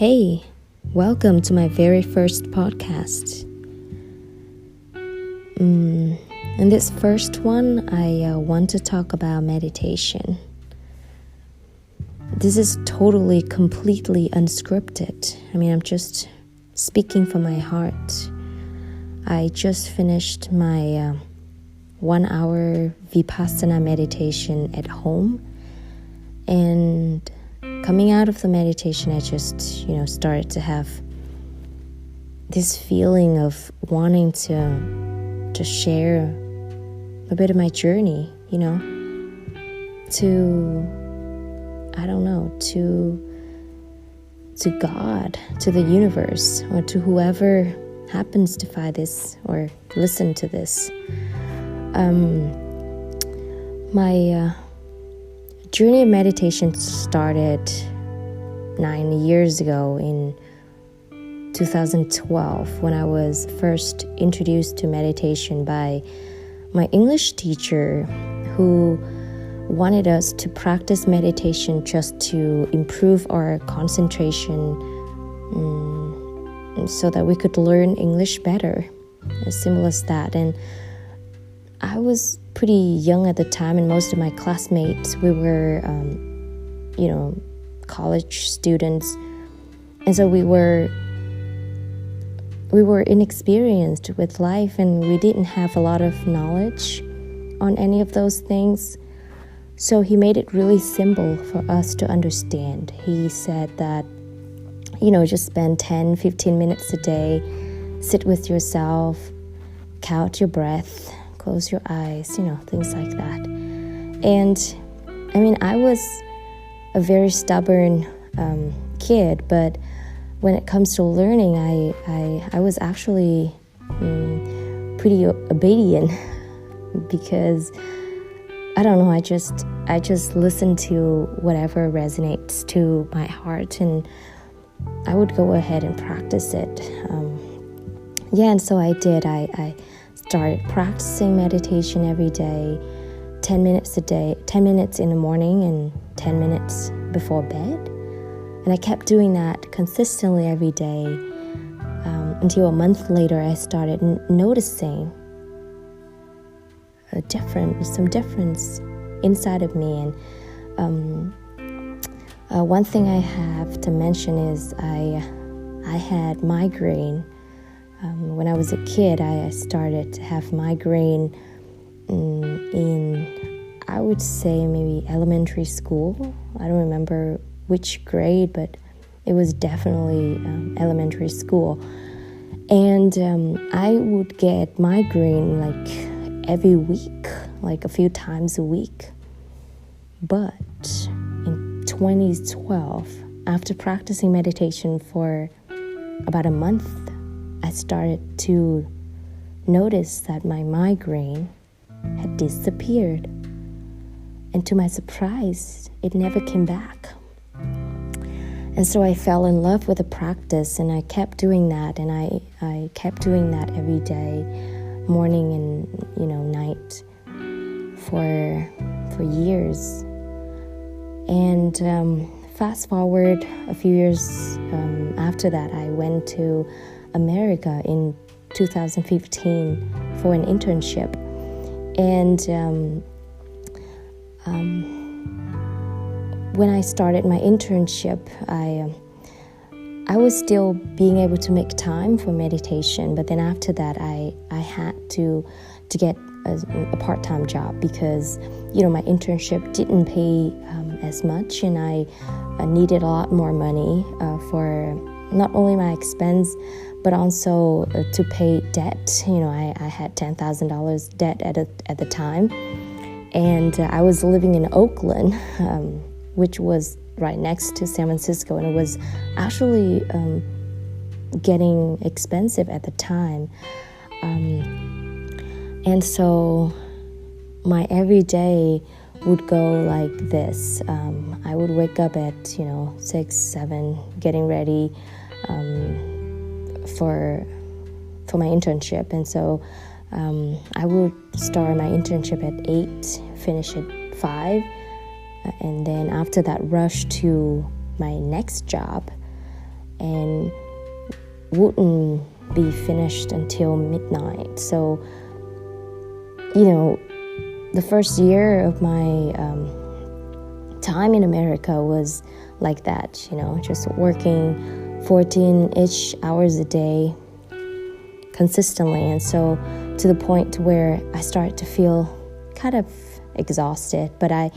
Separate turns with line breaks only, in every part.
Hey, welcome to my very first podcast. In this first one, I want to talk about meditation. This is totally, completely unscripted. I'm just speaking from my heart. I just finished my 1 hour Vipassana meditation at home, and coming out of the meditation, I just, started to have this feeling of wanting to share a bit of my journey, to God, to the universe, or to whoever happens to find this or listen to this. My journey of meditation started 9 years ago in 2012 when I was first introduced to meditation by my English teacher, who wanted us to practice meditation just to improve our concentration so that we could learn English better. As simple as that. And I was pretty young at the time, and most of my classmates, we were, college students, and so we were inexperienced with life, and we didn't have a lot of knowledge on any of those things. So he made it really simple for us to understand. He said that, just spend 10-15 minutes a day, sit with yourself, count your breath, close your eyes, things like that. And I was a very stubborn kid, but when it comes to learning, I was actually pretty obedient because I don't know, I just listen to whatever resonates to my heart, and I would go ahead and practice it. And so I did. I started practicing meditation every day, 10 minutes a day, 10 minutes in the morning and 10 minutes before bed. And I kept doing that consistently every day until a month later I started noticing some difference inside of me. And one thing I have to mention is I had migraine. When I was a kid, I started to have migraine in, I would say, maybe elementary school. I don't remember which grade, but it was definitely elementary school. And I would get migraine like every week, like a few times a week. But in 2012, after practicing meditation for about a month, I started to notice that my migraine had disappeared. And to my surprise, it never came back. And so I fell in love with the practice, and I kept doing that, and I kept doing that every day, morning and night, for years. And fast forward a few years after that, I went to America in 2015 for an internship. And when I started my internship, I was still being able to make time for meditation, but then after that I had to get a part-time job because my internship didn't pay as much, and I needed a lot more money for not only my expense but also to pay debt. I had $10,000 debt at the time, and I was living in Oakland, which was right next to San Francisco, and it was actually getting expensive at the time. And so my everyday would go like this. I would wake up at 6, 7, getting ready for my internship, and so I would start my internship at 8, finish at 5, and then after that rush to my next job. and wouldn't be finished until midnight. So, the first year of my time in America was like that, just working 14-ish hours a day consistently. And so to the point where I started to feel kind of exhausted, but I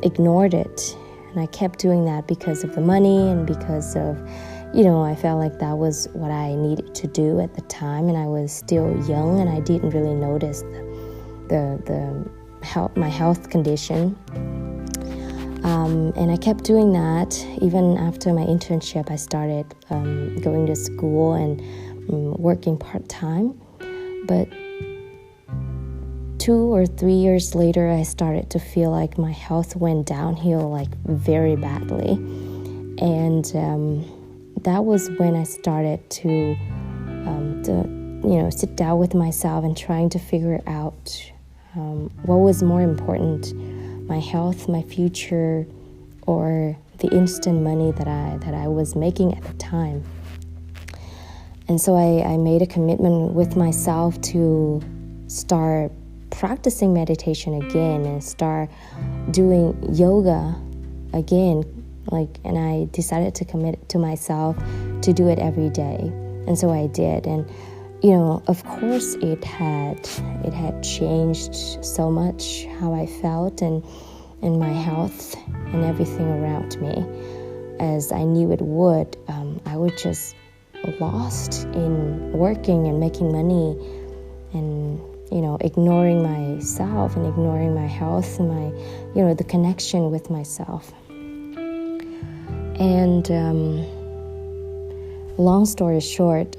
ignored it, and I kept doing that because of the money and because of, I felt like that was what I needed to do at the time, and I was still young, and I didn't really notice my health condition. And I kept doing that. Even after my internship, I started going to school and working part-time. But 2 or 3 years later, I started to feel like my health went downhill, like very badly. And that was when I started to sit down with myself and trying to figure out what was more important, my health, my future, or the instant money that I was making at the time. And so I made a commitment with myself to start practicing meditation again and start doing yoga again. And I decided to commit to myself to do it every day. And so I did. And of course it had changed so much how I felt and my health and everything around me, as I knew it would. I was just lost in working and making money and ignoring myself and ignoring my health and my the connection with myself. And long story short,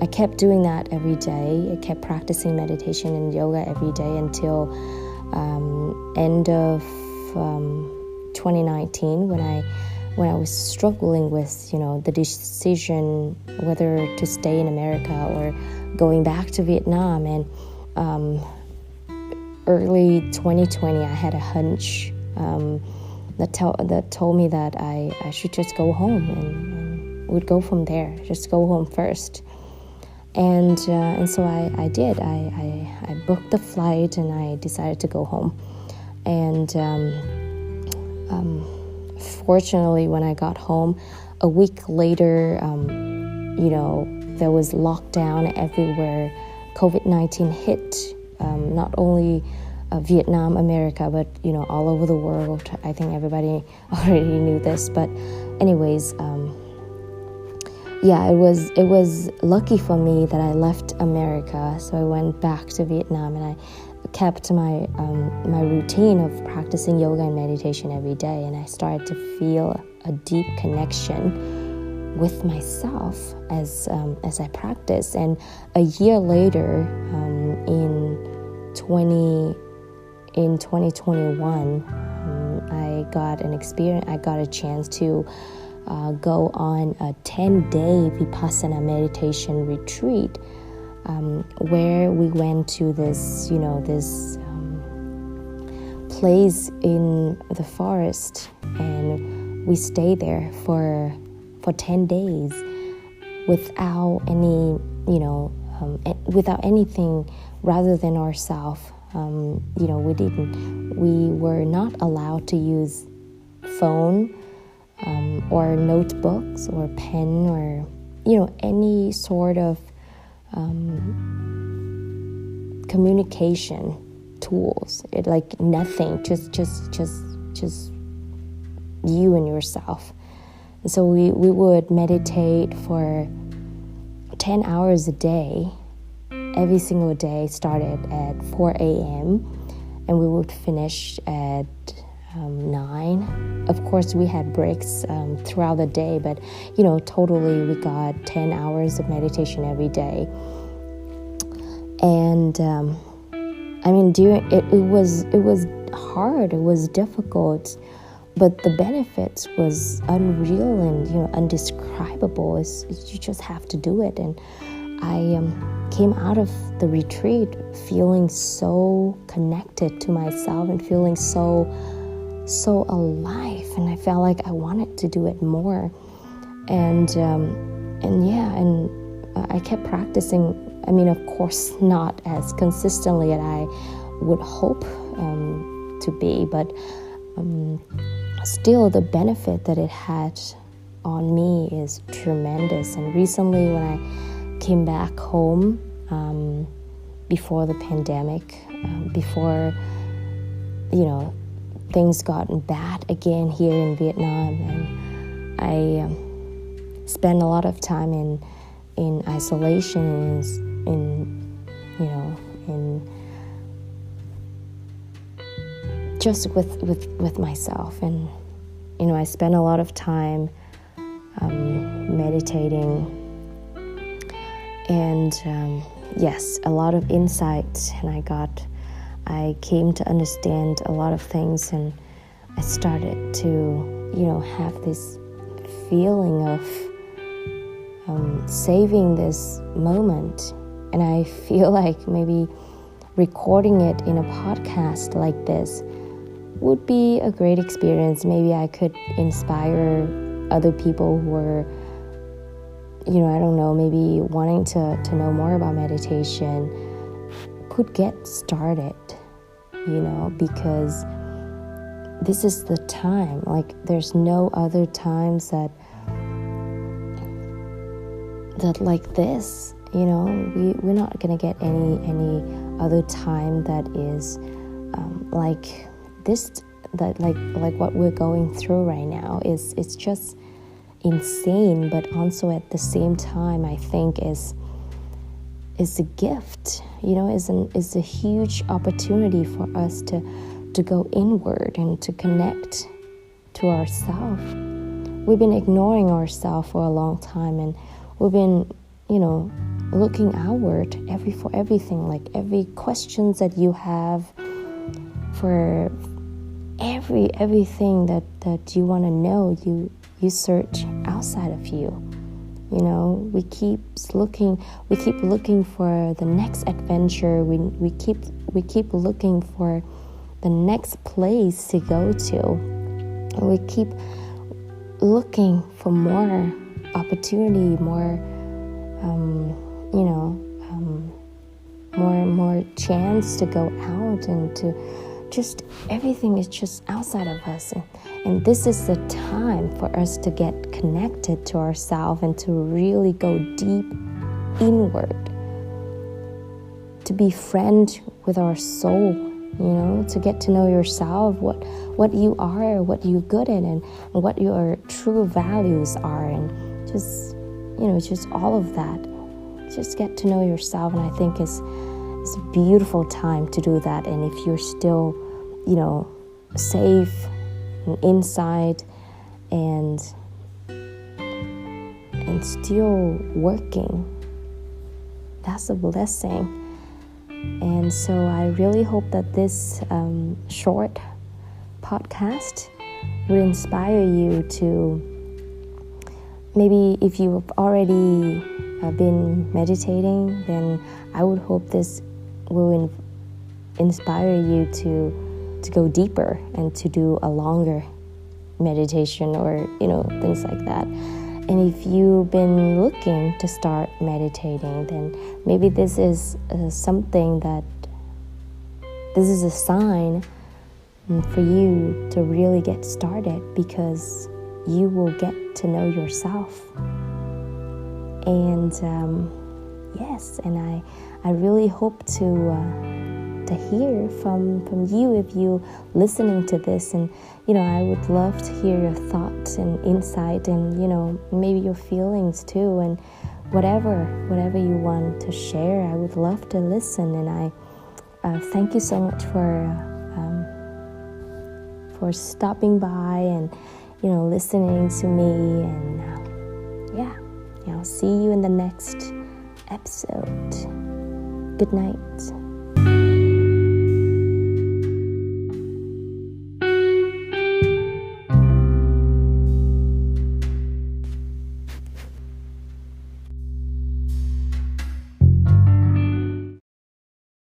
I kept doing that every day. I kept practicing meditation and yoga every day until end of 2019, when I was struggling with the decision whether to stay in America or going back to Vietnam. And early 2020, I had a hunch that told me that I should just go home and would go from there. Just go home first. And so I did. I booked the flight and I decided to go home. And fortunately, when I got home, a week later, there was lockdown everywhere. COVID-19 hit not only Vietnam, America, but all over the world. I think everybody already knew this, but anyways. It was lucky for me that I left America, so I went back to Vietnam and I kept my routine of practicing yoga and meditation every day, and I started to feel a deep connection with myself as I practiced. And a year later, in 2021, I got an experience. I got a chance to go on a 10-day Vipassana meditation retreat, where we went to this place in the forest, and we stayed there for 10 days without any, without anything rather than ourselves. We were not allowed to use phone, or notebooks or pen or any sort of communication tools. It like nothing, just you and yourself. And so we would meditate for 10 hours a day, every single day. Started at 4 a.m. and we would finish at 9. Of course, we had breaks throughout the day, but totally we got 10 hours of meditation every day. And it was hard, it was difficult, but the benefits was unreal and undescribable. You just have to do it. And I came out of the retreat feeling so connected to myself and feeling so so alive, and I felt like I wanted to do it more. And I kept practicing. I mean, of course, not as consistently as I would hope to be, but still the benefit that it had on me is tremendous. And recently when I came back home before the pandemic, before things gotten bad again here in Vietnam, and I spent a lot of time in isolation, in just with myself. And I spent a lot of time meditating, and yes, a lot of insight, and I came to understand a lot of things, and I started to have this feeling of saving this moment. And I feel like maybe recording it in a podcast like this would be a great experience. Maybe I could inspire other people who are, I don't know, maybe wanting to know more about meditation, could get started, because this is the time. Like, there's no other times that like this, we're not gonna get any other time that is like this, that like what we're going through right now. It's just insane, but also at the same time, I think is a gift, is a huge opportunity for us to go inward and to connect to ourselves. We've been ignoring ourselves for a long time, and we've been, looking outward for everything, like every questions that you have, for everything that you want to know, you search outside of you. We keep looking for the next adventure. We keep looking for the next place to go to. And we keep looking for more opportunity, more more chance to go out, and to just everything is just outside of us. And this is the time for us to get connected to ourselves and to really go deep inward, to be friend with our soul, to get to know yourself, what you are, what you're good at, and what your true values are, and just all of that. Just get to know yourself, and I think it's a beautiful time to do that. And if you're still, safe and inside and still working, that's a blessing. And so I really hope that this short podcast would inspire you to, maybe if you've already been meditating, then I would hope this will inspire you to go deeper and to do a longer meditation, or things like that. And if you've been looking to start meditating, then maybe this is something that this is a sign for you to really get started, because you will get to know yourself. And yes, and I really hope to hear from you if you listening to this. And I would love to hear your thoughts and insight, and maybe your feelings too, and whatever you want to share. I would love to listen. And I thank you so much for stopping by and listening to me. And I'll see you in the next episode. Good night.